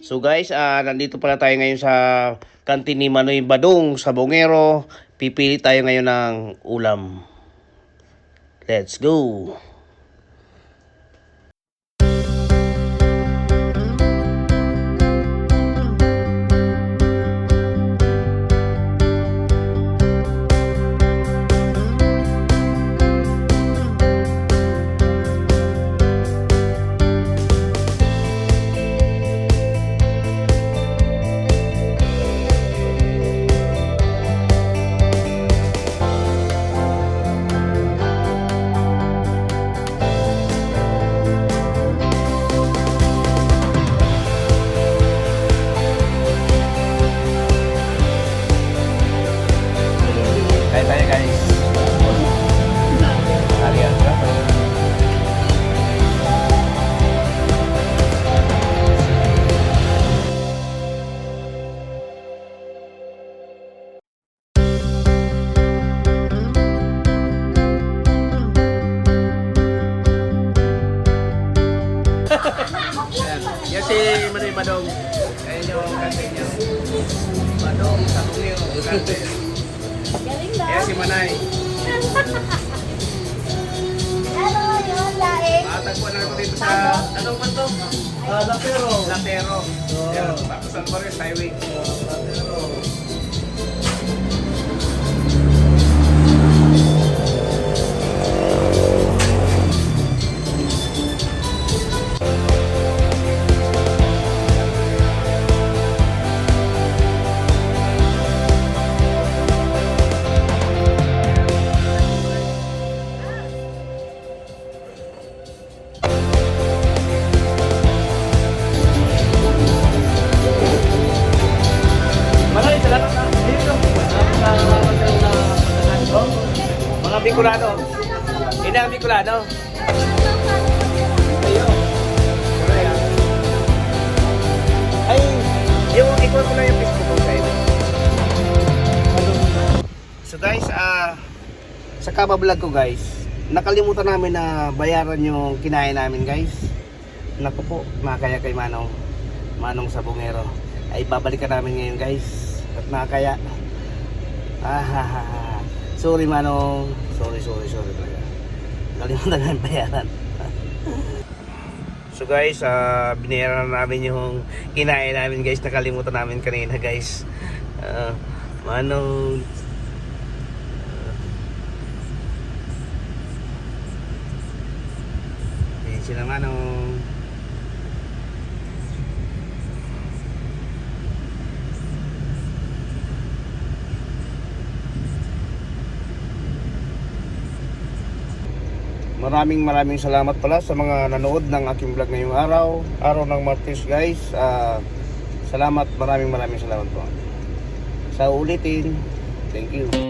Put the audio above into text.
So guys, nandito pala tayo ngayon sa kantin ni Manoy Badong sa Bungero. Pipili tayo ngayon ng ulam. Let's go! Tayo guys. Kalian ka. Yan si Manoy Badong. Ayan yung kantin niya. Badong sa Bungero. Kantin. Kaya si Manay. Ano yun, laing? Matagpuan na ako dito sa, ano ba ito? Lapero. Latero. Yan, tapos ang Forest Highway. Lapero. Manay, salamat na. Dito. Mga Bicolano. Ini ang Bicolano. Ayo. Ay, yung ikaw ko lang yung Facebook ko sa'yo. So guys, sa kabablog ko guys, nakalimutan namin na bayaran yung kinain namin guys. Naku po, makakaya kay Manong sa Bungero. Ay babalikan namin ngayon guys. At makakaya. Sorry Manong. Sorry talaga. Nakalimutan namin bayaran. So guys, binayaran na namin yung kinain namin guys. Nakalimutan namin kanina guys. Manong. Ayan sila Manong. Maraming salamat pala sa mga nanood ng aking vlog ngayong araw ng Martes guys. Salamat, maraming salamat po. Sa ulitin, thank you.